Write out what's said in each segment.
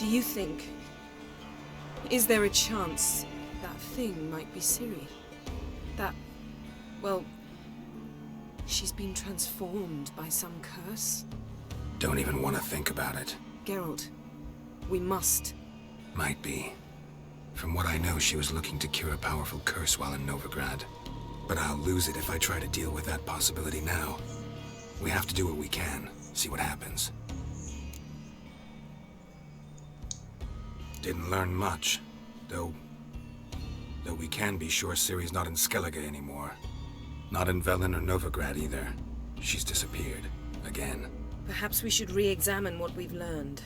Do you think... Is there a chance that thing might be Ciri? That... well... she's been transformed by some curse? Don't even want to think about it. Geralt, we must. Might be. From what I know, she was looking to cure a powerful curse while in Novigrad. But I'll lose it if I try to deal with that possibility now. We have to do what we can, see what happens. Didn't learn much, though we can be sure Ciri's not in Skellige anymore. Not in Velen or Novigrad either. She's disappeared. Again. Perhaps we should re-examine what we've learned.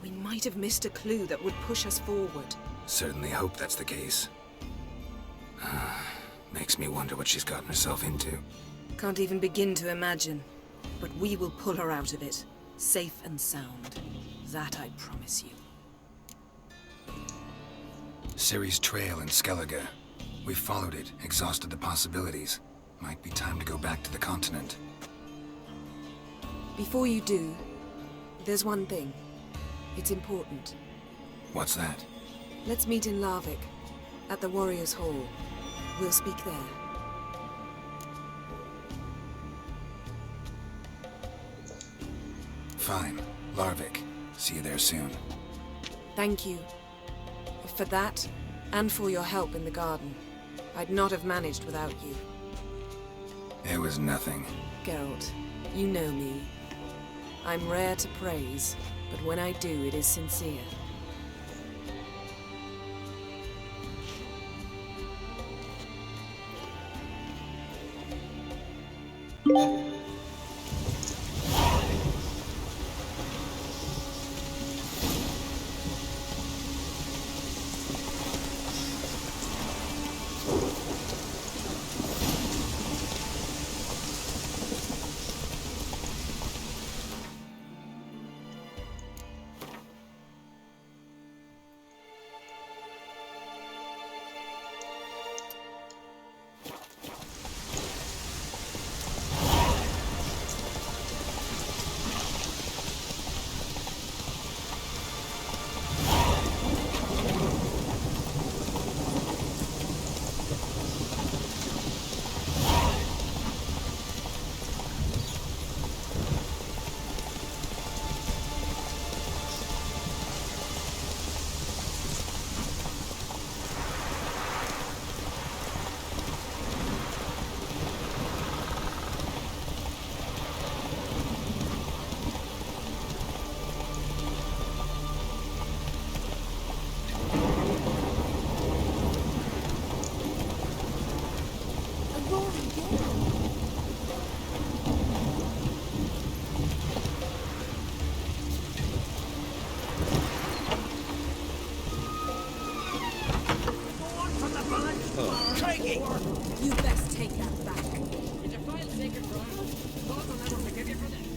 We might have missed a clue that would push us forward. Certainly hope that's the case. Makes me wonder what she's gotten herself into. Can't even begin to imagine. But we will pull her out of it. Safe and sound. That I promise you. Ciri's trail in Skellige. We followed it, exhausted the possibilities. Might be time to go back to the continent. Before you do, there's one thing. It's important. What's that? Let's meet in Larvik, at the Warriors' Hall. We'll speak there. Fine. Larvik. See you there soon. Thank you. For that, and for your help in the garden. I'd not have managed without you. It was nothing. Geralt, you know me. I'm rare to praise, but when I do, it is sincere. You best take that back.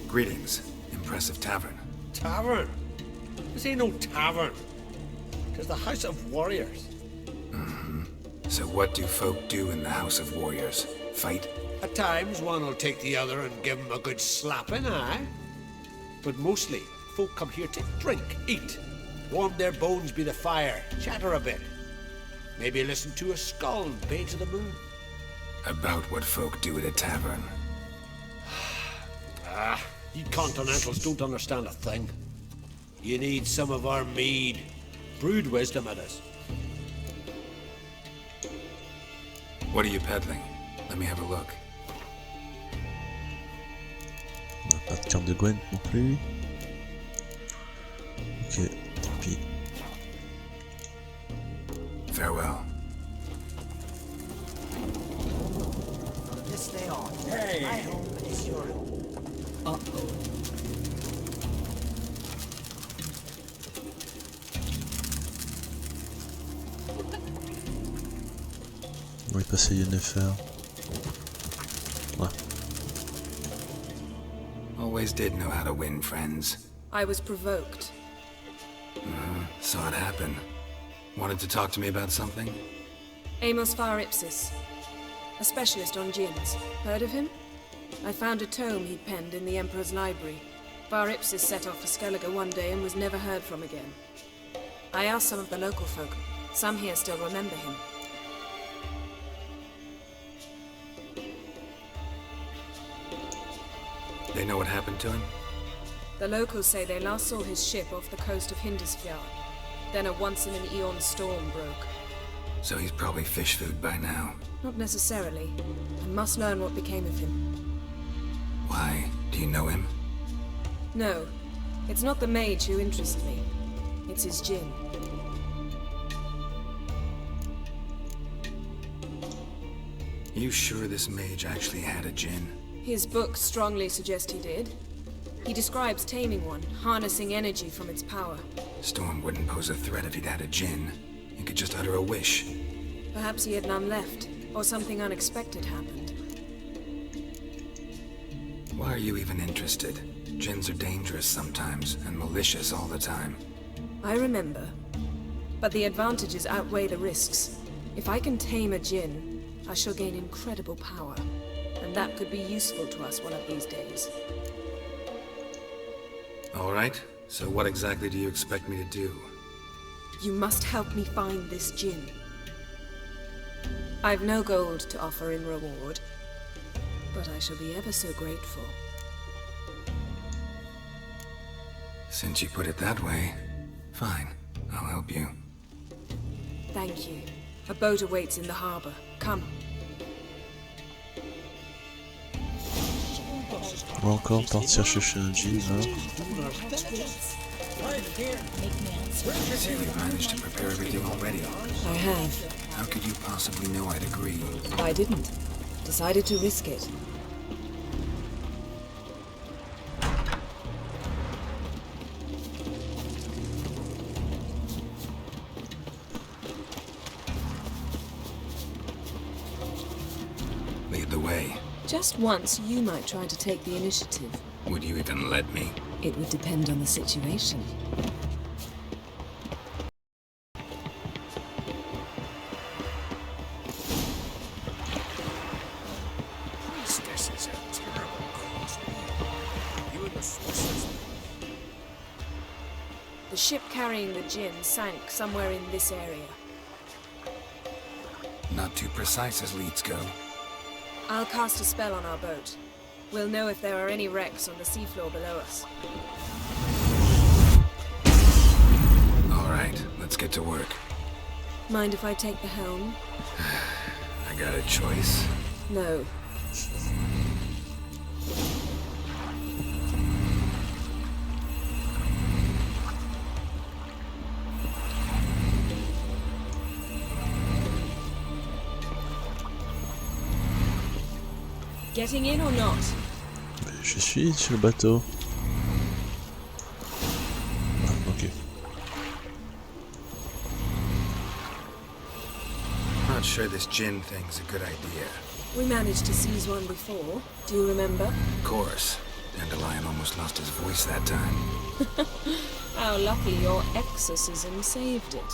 Greetings. Impressive tavern. Tavern? This ain't no tavern. 'Tis the House of Warriors. So what do folk do in the House of Warriors? Fight? At times, one will take the other and give 'em a good slapping, aye? But mostly, folk come here to drink, eat, warm their bones by the fire, chatter a bit. Maybe listen to a skull bay to the moon. About what folk do at a tavern. You Continentals don't understand a thing. You need some of our mead. Brewed wisdom it is. What are you peddling? Let me have a look. On n'a pas de carte de Gwen non plus. Ok, tant pis. Farewell. From this day on, my home is your home. Uh-oh. On va y passer Yennefer. Ouais. Always did know how to win friends. I was provoked. Saw it happen. Wanted to talk to me about something? Amos Far Ipsis, a specialist on djinns. Heard of him? I found a tome he'd penned in the Emperor's library. Var Ipsis set off for Skellige one day and was never heard from again. I asked some of the local folk. Some here still remember him. They know what happened to him? The locals say they last saw his ship off the coast of Hindisfjord. Then a once-in-an-eon storm broke. So he's probably fish food by now. Not necessarily. I must learn what became of him. Why? Do you know him? No. It's not the mage who interests me. It's his djinn. You sure this mage actually had a djinn? His books strongly suggest he did. He describes taming one, harnessing energy from its power. Storm wouldn't pose a threat if he'd had a djinn. He could just utter a wish. Perhaps he had none left, or something unexpected happened. Why are you even interested? Djinns are dangerous sometimes, and malicious all the time. I remember. But the advantages outweigh the risks. If I can tame a djinn, I shall gain incredible power. And that could be useful to us one of these days. All right. So what exactly do you expect me to do? You must help me find this djinn. I've no gold to offer in reward, but I shall be ever so grateful. Since you put it that way, fine. I'll help you. Thank you. A boat awaits in the harbor. Come. On va encore partir chercher un jean là. So you've managed to prepare everything already. I have. How could you possibly know I'd agree? I didn't. Decided to risk it. Lead the way. Just once, you might try to take the initiative. Would you even let me? It would depend on the situation. This is a terrible cause. You and the sorcerers. The ship carrying the djinn sank somewhere in this area. Not too precise as leads go. I'll cast a spell on our boat. We'll know if there are any wrecks on the seafloor below us. All right, let's get to work. Mind if I take the helm? I got a choice. No. Getting in or not? Je suis sur le bateau. Ah, ok. Not sure this djinn thing's a good idea. We managed to seize one before. Do you remember? Of course. Dandelion almost lost his voice that time. How lucky your exorcism saved it.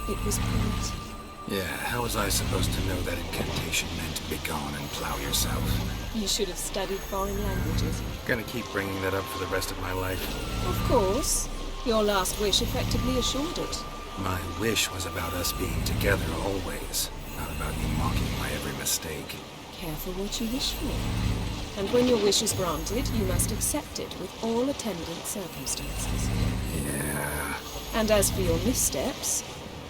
It was poetic. Yeah, how was I supposed to know that incantation meant begone and plow yourself? You should have studied foreign languages. Gonna keep bringing that up for the rest of my life. Of course. Your last wish effectively assured it. My wish was about us being together always, not about you mocking my every mistake. Careful what you wish for. And when your wish is granted, you must accept it with all attendant circumstances. Yeah. And as for your missteps,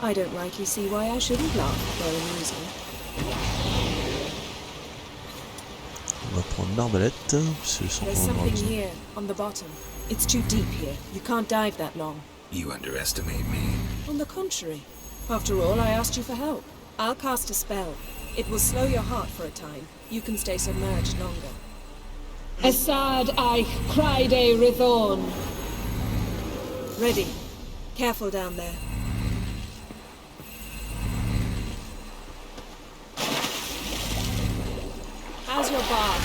I don't rightly see why I shouldn't laugh. They're amusing. On va prendre l'arbalète, parce que There's something here, on the bottom. It's too deep here. You can't dive that long. You underestimate me. On the contrary. After all, I asked you for help. I'll cast a spell. It will slow your heart for a time. You can stay submerged longer. Assad Eich Criede Rithorn. Ready. Careful down there. How's your bath?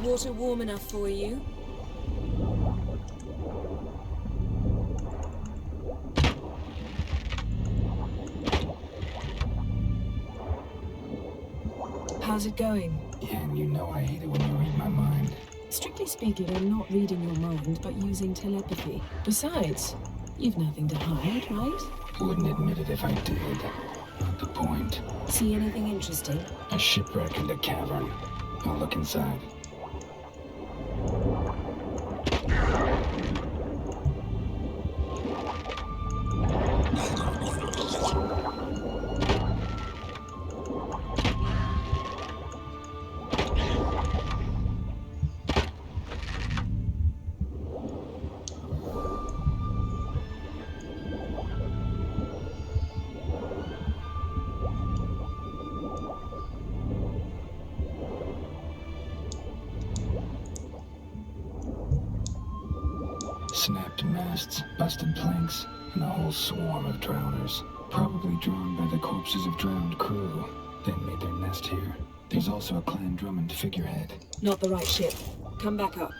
Water warm enough for you? How's it going? Yeah, and you know I hate it when you read my mind. Strictly speaking, I'm not reading your mind, but using telepathy. Besides, you've nothing to hide, right? Wouldn't admit it if I did. Not the point. See anything interesting? A shipwreck and a cavern. I'll look inside. Snapped masts, busted planks, and a whole swarm of drowners. Probably drawn by the corpses of drowned crew, then made their nest here. There's also a Clan Drummond figurehead. Not the right ship. Come back up.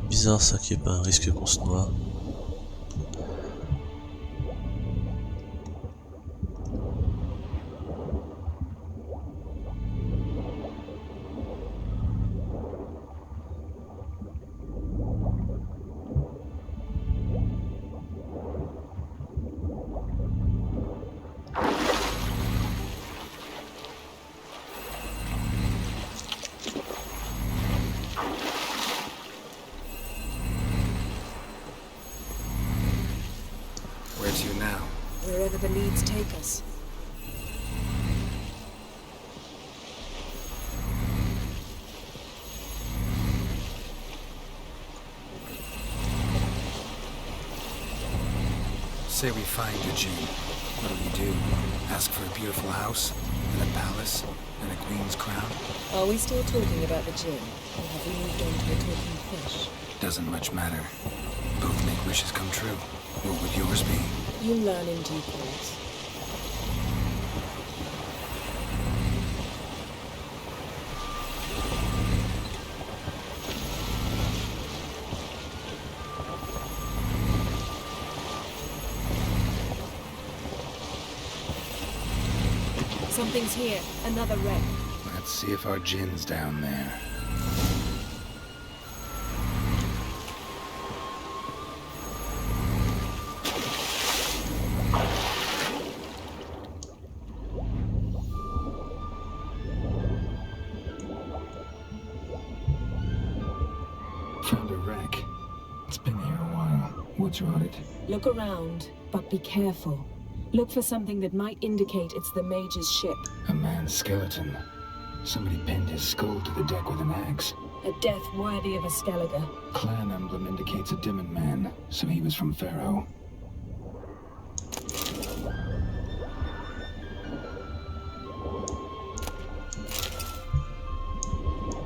Bizarre ça qu'il n'y ait pas un risque qu'on se noie. Where to now? Wherever the leads take us. Say we find a Jinn. What do? Ask for a beautiful house, and a palace, and a queen's crown? Are we still talking about the gin? Or have we moved on to a talking fish? Doesn't much matter. Both make wishes come true. What would yours be? You'll learn in due course. Something's here. Another wreck. Let's see if our Jinn's down there. Found a wreck. It's been here a while. What's rotted? Look around, but be careful. Look for something that might indicate it's the mage's ship. A man's skeleton. Somebody pinned his skull to the deck with an axe. A death worthy of a Skellige. Clan emblem indicates a Dimmen man, so he was from Pharaoh.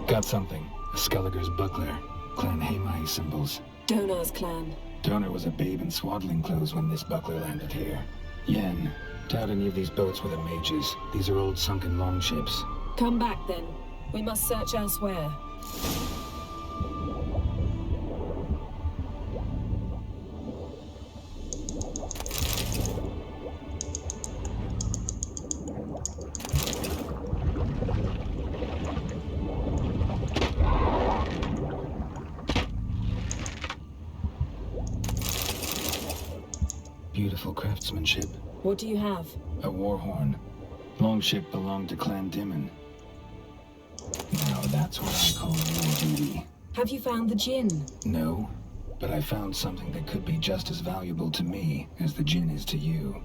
Got something. A Skellige's buckler. Clan Hamai symbols. Donar's clan. Donar was a babe in swaddling clothes when this buckler landed here. Yen, doubt any of these boats were the mages. These are old sunken longships. Come back then. We must search elsewhere. Beautiful craftsmanship. What do you have? A war horn. Longship belonged to Clan Dimmen. Now that's what I call war duty. Have you found the gin? No, but I found something that could be just as valuable to me as the Jinn is to you.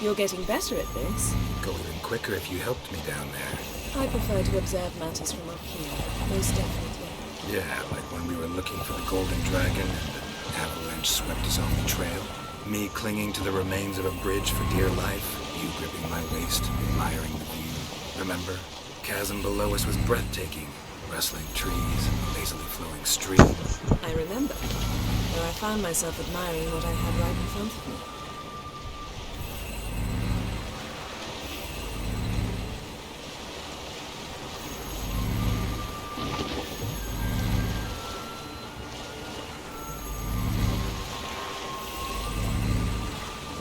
You're getting better at this. Go even quicker if you helped me down there. I prefer to observe matters from up here, most definitely. Yeah, like when we were looking for the Golden Dragon and the avalanche swept us off the trail. Me clinging to the remains of a bridge for dear life. You gripping my waist, admiring the view. Remember? Chasm below us was breathtaking. Rustling trees, lazily flowing stream. I remember, though I found myself admiring what I had right in front of me.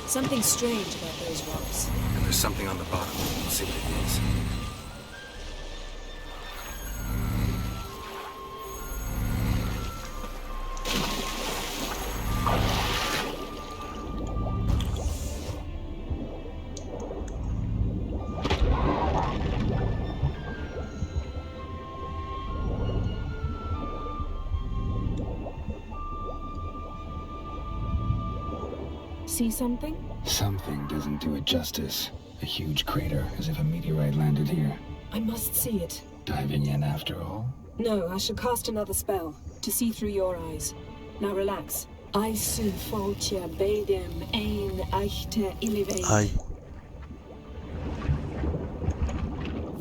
Something strange about those rocks. And there's something on the bottom. We'll see what it is. See something? Something doesn't do it justice. A huge crater, as if a meteorite landed here. I must see it. Diving in after all? No, I shall cast another spell, to see through your eyes. Now relax. I su foltia bedem ein echte illive. Aïe.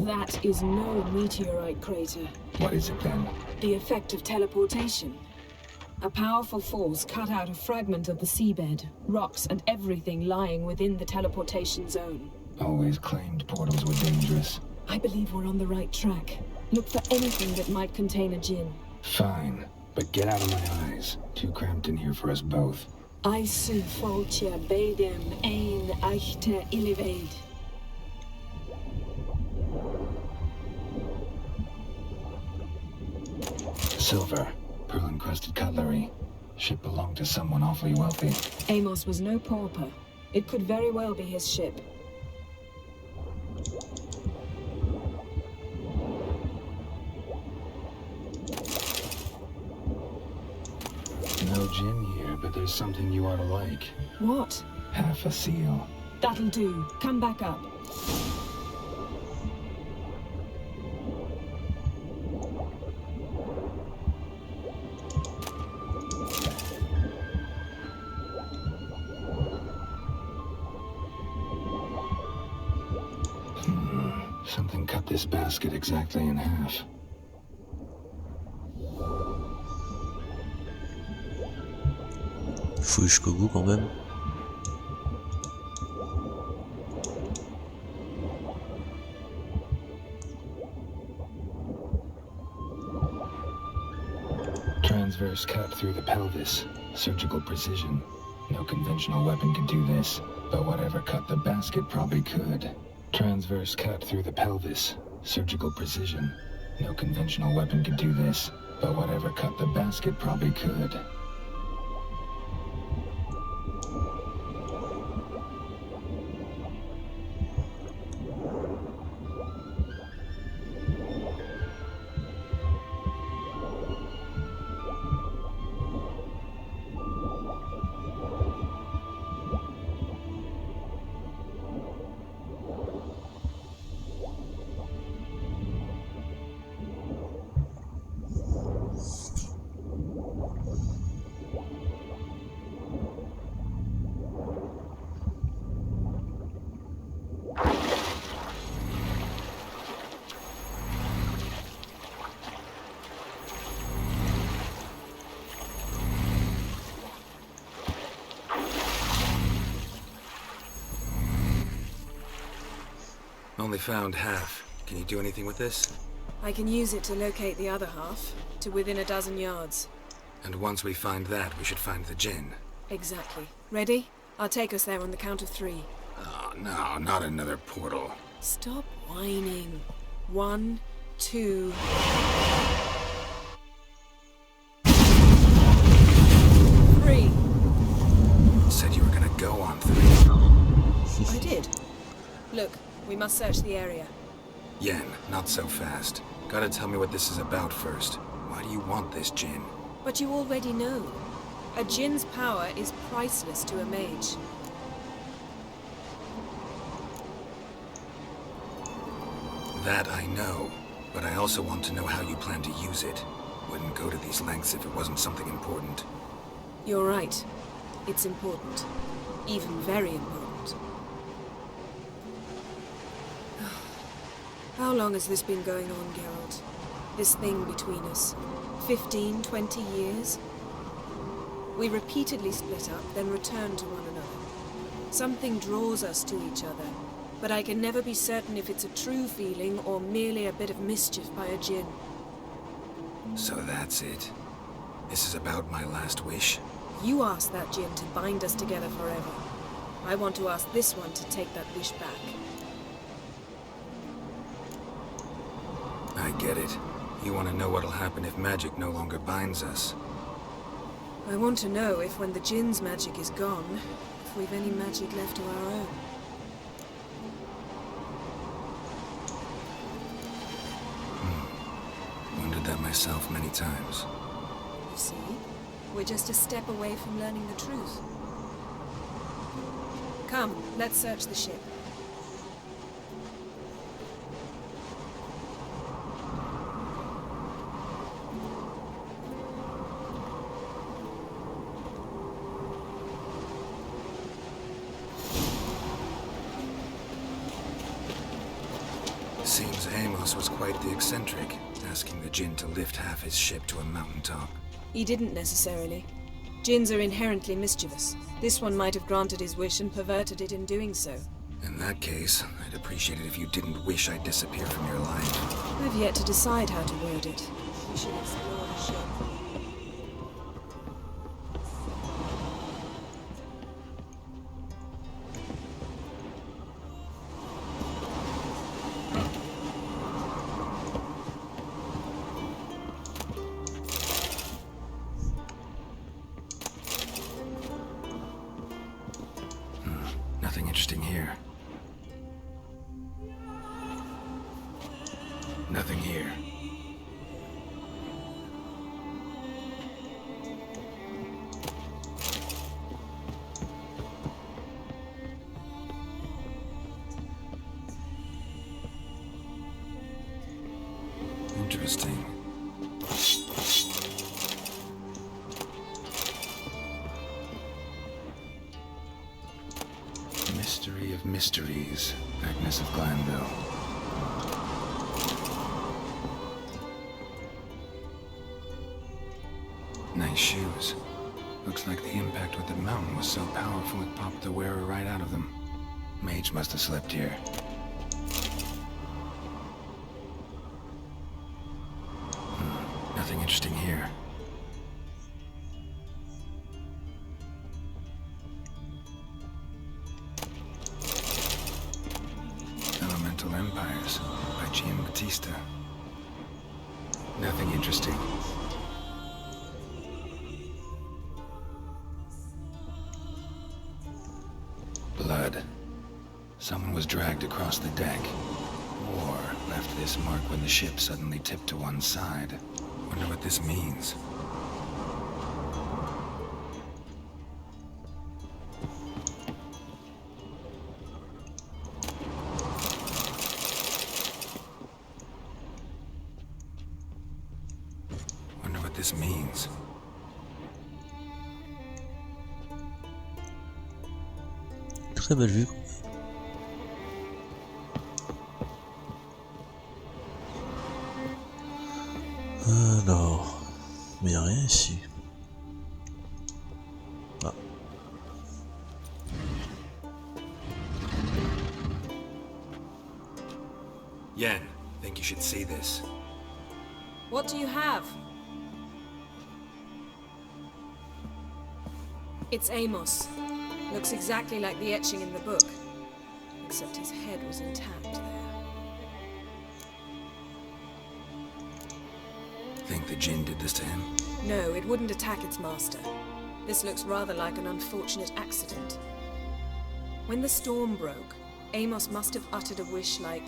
That is no meteorite crater. What is it then? The effect of teleportation. A powerful force cut out a fragment of the seabed, rocks and everything lying within the teleportation zone. Always claimed portals were dangerous. I believe we're on the right track. Look for anything that might contain a djinn. Fine, but get out of my eyes. Too cramped in here for us both. I su foltia bedem ein echte illive. Silver. Pearl-encrusted cutlery. Ship belonged to someone awfully wealthy. Amos was no pauper. It could very well be his ship. No gin here, but there's something you ought to like. What? Half a seal. That'll do. Come back up. Something cut this basket exactly in half. Fouille jusqu'au bout quand même. Transverse cut through the pelvis. Surgical precision. No conventional weapon could do this, but whatever cut the basket probably could. Transverse cut through the pelvis. Surgical precision. No conventional weapon could do this, but whatever cut the basket probably could. Only found half. Can you do anything with this? I can use it to locate the other half, to within a dozen yards. And once we find that, we should find the gin. Exactly. Ready? I'll take us there on the count of 3. Oh, no, not another portal. Stop whining. 1, 2... Three. Said you were gonna go on 3. I did. Look, we must search the area. Yen, not so fast. Gotta tell me what this is about first. Why do you want this gin? But you already know. A djinn's power is priceless to a mage. That I know, but I also want to know how you plan to use it. Wouldn't go to these lengths if it wasn't something important. You're right. It's important. Even very important. How long has this been going on, Geralt? This thing between us? 15, 20 years? We repeatedly split up, then return to one another. Something draws us to each other, but I can never be certain if it's a true feeling or merely a bit of mischief by a djinn. So that's it. This is about my last wish? You asked that djinn to bind us together forever. I want to ask this one to take that wish back. I get it. You want to know what'll happen if magic no longer binds us. I want to know if when the djinn's magic is gone, if we've any magic left of our own. Wondered that myself many times. You see? We're just a step away from learning the truth. Come, let's search the ship. Seems Amos was quite the eccentric, asking the djinn to lift half his ship to a mountaintop. He didn't necessarily. Djinns are inherently mischievous. This one might have granted his wish and perverted it in doing so. In that case, I'd appreciate it if you didn't wish I'd disappear from your life. I've yet to decide how to word it. We should explore the ship. Nothing interesting here. Nothing here. Interesting. Mystery of mysteries, Agnes of Glanville. Nice shoes. Looks like the impact with the mountain was so powerful it popped the wearer right out of them. Mage must have slept here. Nothing interesting here. Elemental Empires by Giambattista. Nothing interesting. Blood. Someone was dragged across the deck. War left this mark when the ship suddenly tipped to one side. Wonder what this means. Wonder what this means. Très belle vue. Alors, mais il n'y a rien ici. Ah. Yen, think you should see this. What do you have? It's Amos. Looks exactly like the etching in the book. Except his head was intact there. Think the djinn did this to him? No, it wouldn't attack its master. This looks rather like an unfortunate accident. When the storm broke, Amos must have uttered a wish like,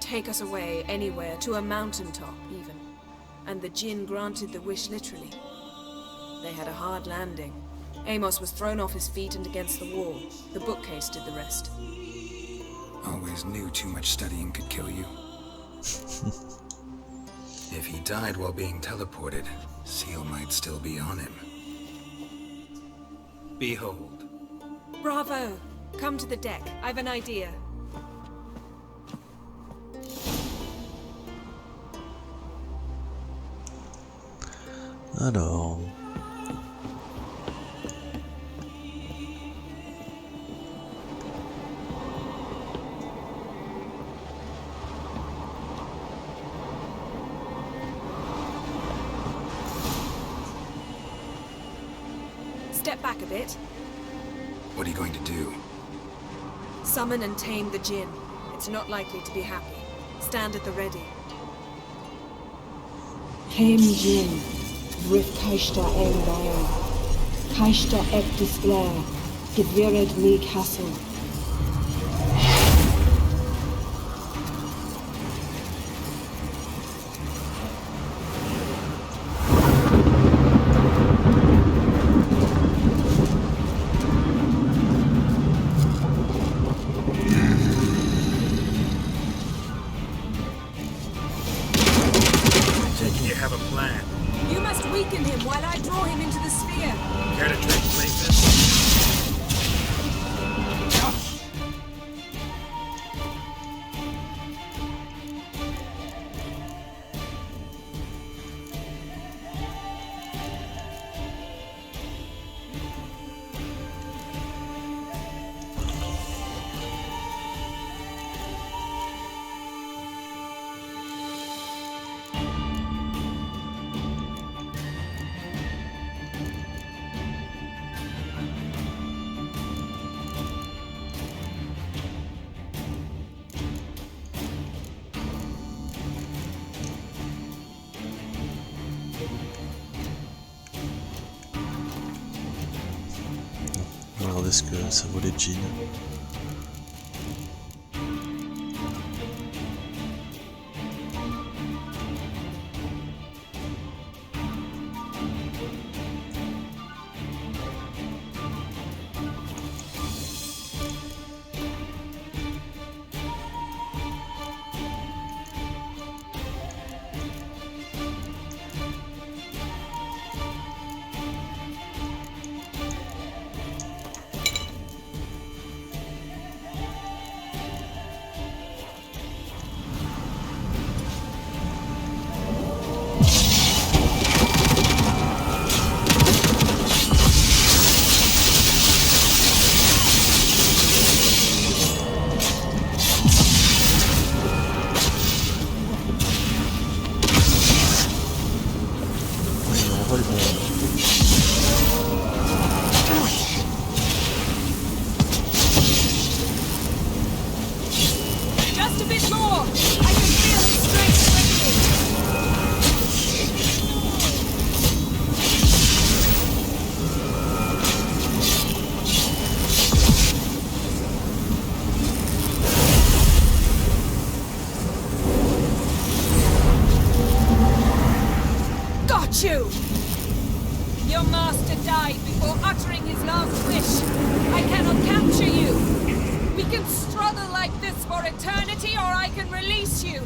"Take us away, anywhere, to a mountaintop, even." And the djinn granted the wish literally. They had a hard landing. Amos was thrown off his feet and against the wall. The bookcase did the rest. Always knew too much studying could kill you. If he died while being teleported, Seal might still be on him. Behold. Bravo! Come to the deck. I've an idea. Alors... Step back a bit. What are you going to do? Summon and tame the Jinn. It's not likely to be happy. Stand at the ready. Tame Jinn. Brith Kaishta Bayan. Kaishta Ek Displair. Gedwired Lee Castle. You must weaken him while I draw him into the sphere. Care to trade places? Regardez ce que ça vaut les jeans. Just a bit more! I can feel his strength quickly! Got you! Your master died before uttering his last wish. I cannot capture you. We can struggle like this for eternity, or I can release you.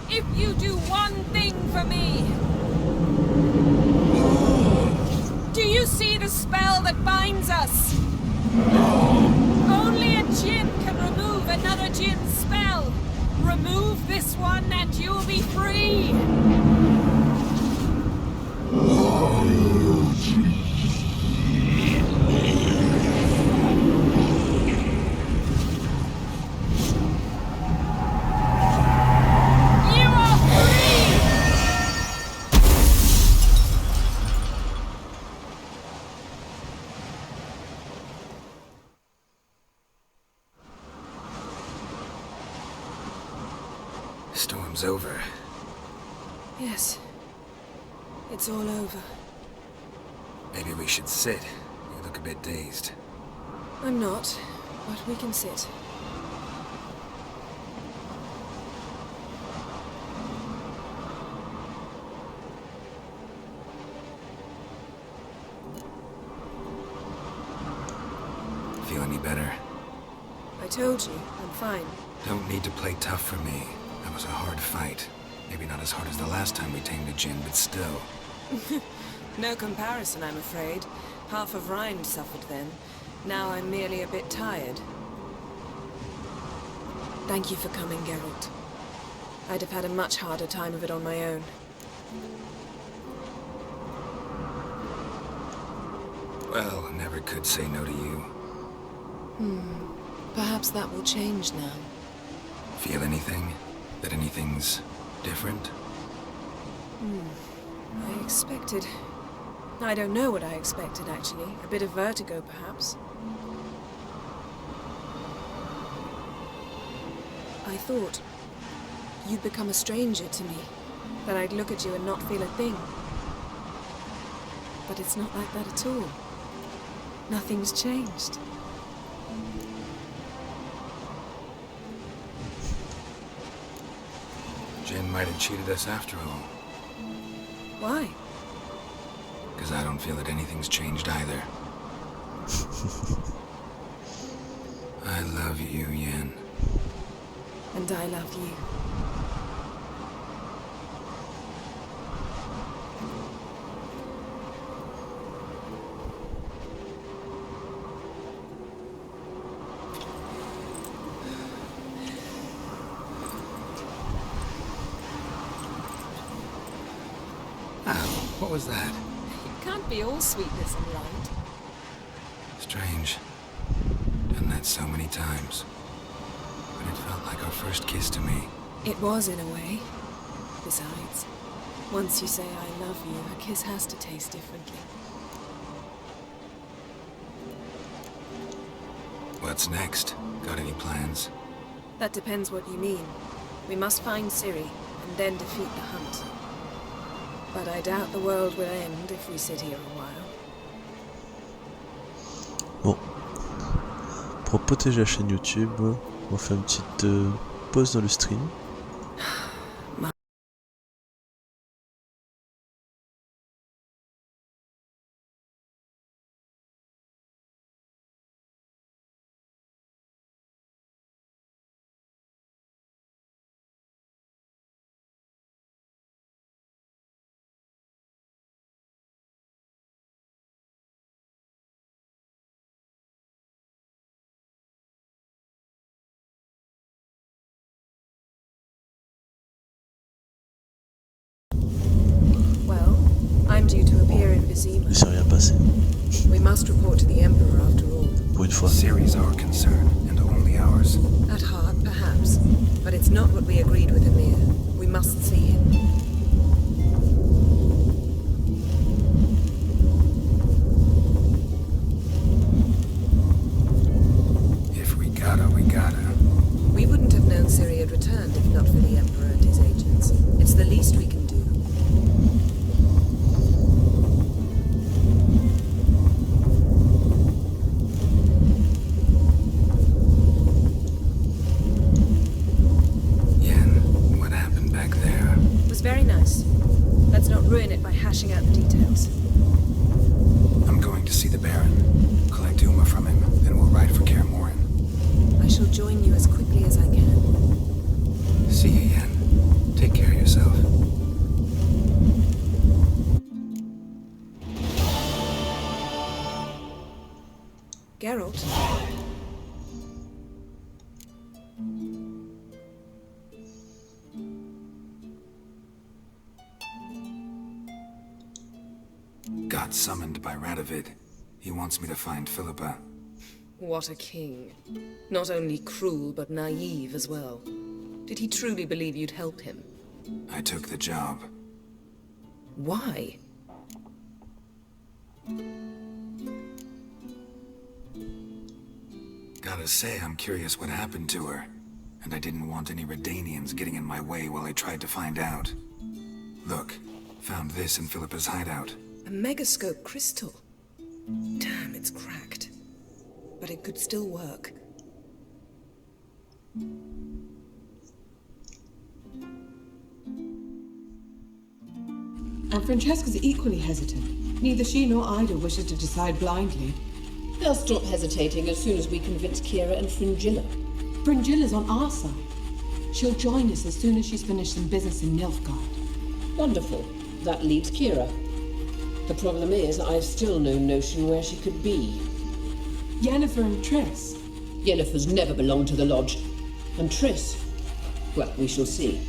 If you do one thing for me. Do you see the spell that binds us? Only a Jinn can remove another Jinn's spell. Remove this one and you'll be free. Storm's over. Yes. It's all over. Maybe we should sit. You look a bit dazed. I'm not, but we can sit. Feel any better? I told you, I'm fine. Don't need to play tough for me. I'm was a hard fight. Maybe not as hard as the last time we tamed a djinn, but still. No comparison, I'm afraid. Half of Rhind suffered then. Now I'm merely a bit tired. Thank you for coming, Geralt. I'd have had a much harder time of it on my own. Well, never could say no to you. Perhaps that will change now. Feel anything? That anything's different? I expected... I don't know what I expected, actually. A bit of vertigo, perhaps. I thought you'd become a stranger to me. That I'd look at you and not feel a thing. But it's not like that at all. Nothing's changed. Jinn might have cheated us after all. Why? Because I don't feel that anything's changed either. I love you, Yen. And I love you. What was that? It can't be all sweetness and light. Strange. Done that so many times. But it felt like our first kiss to me. It was, in a way. Besides, once you say I love you, a kiss has to taste differently. What's next? Got any plans? That depends what you mean. We must find Ciri, and then defeat the hunt. But I doubt the world will end if we sit here a while. Bon. Pour protéger la chaîne YouTube, on fait une petite pause dans le stream. I'm due to appear in Vizima. Il s'est rien passé. We must report to the Emperor after all. Pour une fois. Ciri's our concern, and only ours. At heart, perhaps. But it's not what we agreed with Emir. We must see him. If we gotta, we gotta. We wouldn't have known Ciri had returned if not for the Emperor and his agents. It's the least we can do. Very nice. Let's not ruin it by hashing out the details. I'm going to see the Baron, collect Uma from him, then we'll ride for Kaer Morhen. I shall join you as quickly as I can. See you, Yen. Take care of yourself. Geralt? Got summoned by Radovid. He wants me to find Philippa. What a king. Not only cruel, but naive as well. Did he truly believe you'd help him? I took the job. Why? Gotta say, I'm curious what happened to her. And I didn't want any Redanians getting in my way while I tried to find out. Look, found this in Philippa's hideout. A megascope crystal. Damn, it's cracked. But it could still work. And Francesca's equally hesitant. Neither she nor Ida wishes to decide blindly. They'll stop hesitating as soon as we convince Kira and Fringilla. Fringilla's on our side. She'll join us as soon as she's finished some business in Nilfgaard. Wonderful. That leaves Kira. The problem is, I've still no notion where she could be. Yennefer and Triss. Yennefer's never belonged to the Lodge. And Triss? Well, we shall see.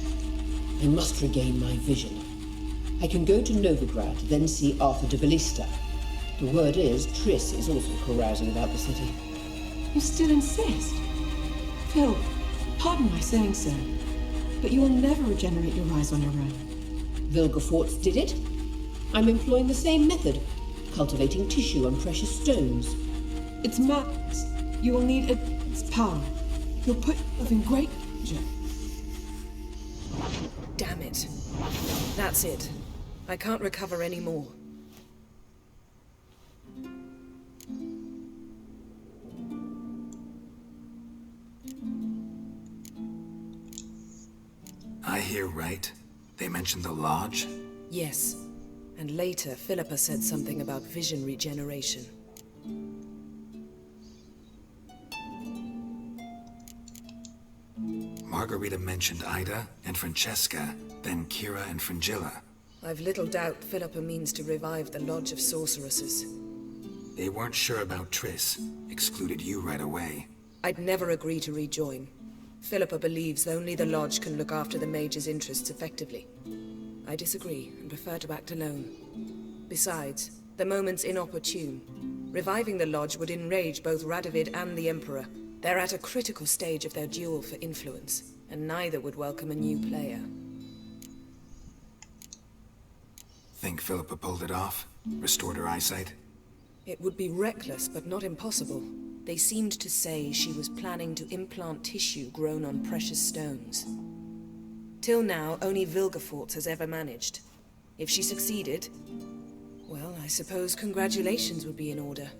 I must regain my vision. I can go to Novigrad, then see Arthur de Valista. The word is, Triss is also carousing about the city. You still insist? Phil, pardon my saying so, but you will never regenerate your eyes on your own. Vilgefortz did it. I'm employing the same method, cultivating tissue and precious stones. It's madness. You will need its power. You'll put yourself in great danger. Damn it. That's it. I can't recover any more. I hear right. They mentioned the Lodge? Yes. And later, Philippa said something about vision regeneration. Margarita mentioned Ida and Francesca, then Kira and Fringilla. I've little doubt Philippa means to revive the Lodge of Sorceresses. They weren't sure about Triss, excluded you right away. I'd never agree to rejoin. Philippa believes only the Lodge can look after the Mage's interests effectively. I disagree and prefer to act alone. Besides, the moment's inopportune. Reviving the Lodge would enrage both Radovid and the Emperor. They're at a critical stage of their duel for influence, and neither would welcome a new player. Think Philippa pulled it off? Restored her eyesight? It would be reckless, but not impossible. They seemed to say she was planning to implant tissue grown on precious stones. Till now, only Vilgefortz has ever managed. If she succeeded, well, I suppose congratulations would be in order.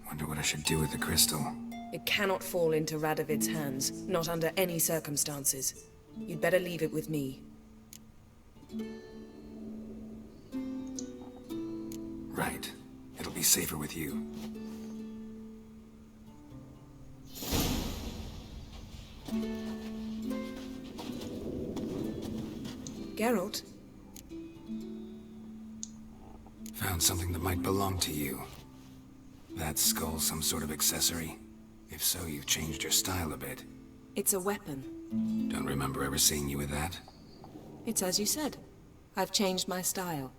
Wonder what I should do with the crystal. It cannot fall into Radovid's hands, not under any circumstances. You'd better leave it with me. Right. It'll be safer with you. Geralt? Found something that might belong to you. That skull some sort of accessory? If so, you've changed your style a bit. It's a weapon. Don't remember ever seeing you with that. It's as you said. I've changed my style.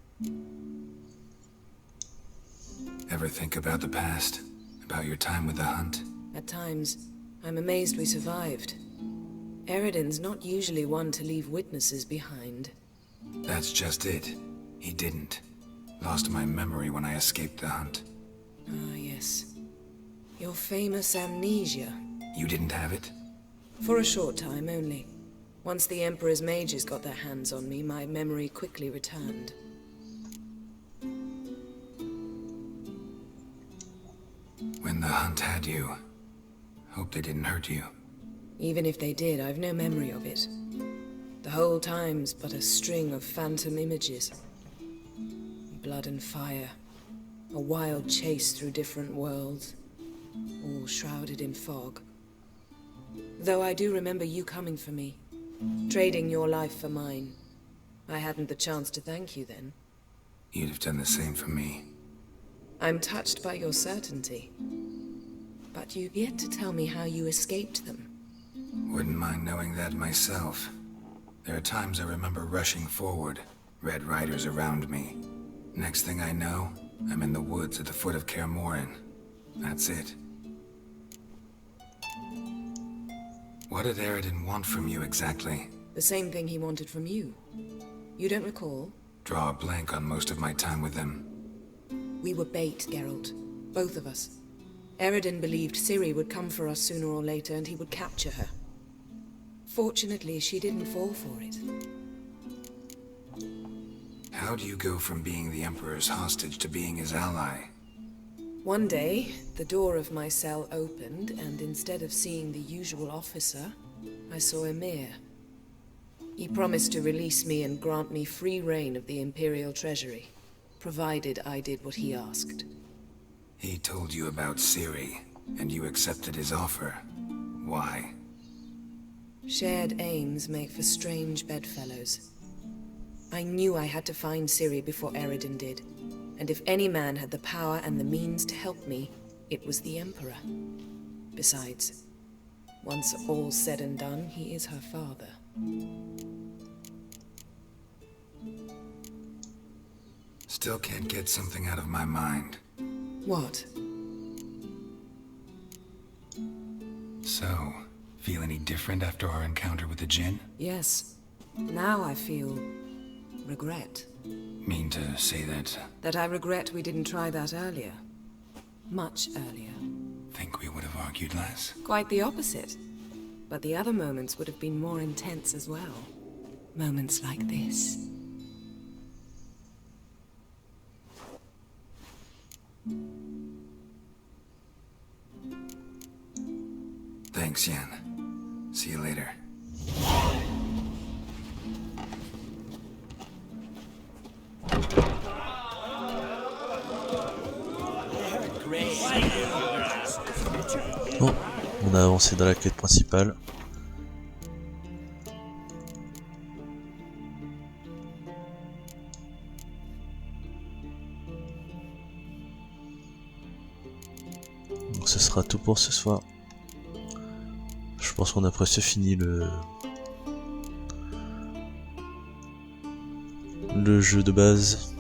Ever think about the past? About your time with the Hunt? At times, I'm amazed we survived. Eredin's not usually one to leave witnesses behind. That's just it. He didn't. Lost my memory when I escaped the Hunt. Ah, yes. Your famous amnesia. You didn't have it? For a short time only. Once the Emperor's mages got their hands on me, my memory quickly returned. When the Hunt had you, hope they didn't hurt you. Even if they did, I've no memory of it. The whole time's but a string of phantom images. Blood and fire. A wild chase through different worlds. All shrouded in fog. Though I do remember you coming for me. Trading your life for mine. I hadn't the chance to thank you then. You'd have done the same for me. I'm touched by your certainty. But you've yet to tell me how you escaped them. Wouldn't mind knowing that myself. There are times I remember rushing forward, Red Riders around me. Next thing I know, I'm in the woods at the foot of Kaer Morhen. That's it. What did Eredin want from you exactly? The same thing he wanted from you. You don't recall? Draw a blank on most of my time with them. We were bait, Geralt. Both of us. Eredin believed Ciri would come for us sooner or later and he would capture her. Fortunately, she didn't fall for it. How do you go from being the Emperor's hostage to being his ally? One day, the door of my cell opened, and instead of seeing the usual officer, I saw Emir. He promised to release me and grant me free reign of the Imperial Treasury, provided I did what he asked. He told you about Ciri, and you accepted his offer. Why? Shared aims make for strange bedfellows. I knew I had to find Ciri before Eridan did, and if any man had the power and the means to help me, it was the Emperor. Besides, once all's said and done, he is her father. Still can't get something out of my mind. What? So, feel any different after our encounter with the Jinn? Yes. Now I feel regret. Mean to say that? That I regret we didn't try that earlier. Much earlier. Think we would have argued less? Quite the opposite. But the other moments would have been more intense as well. Moments like this. Thanks, Yen. See you later. Bon, on a avancé dans la quête principale. Donc ce sera tout pour ce soir. Je pense qu'on a presque fini le jeu de base.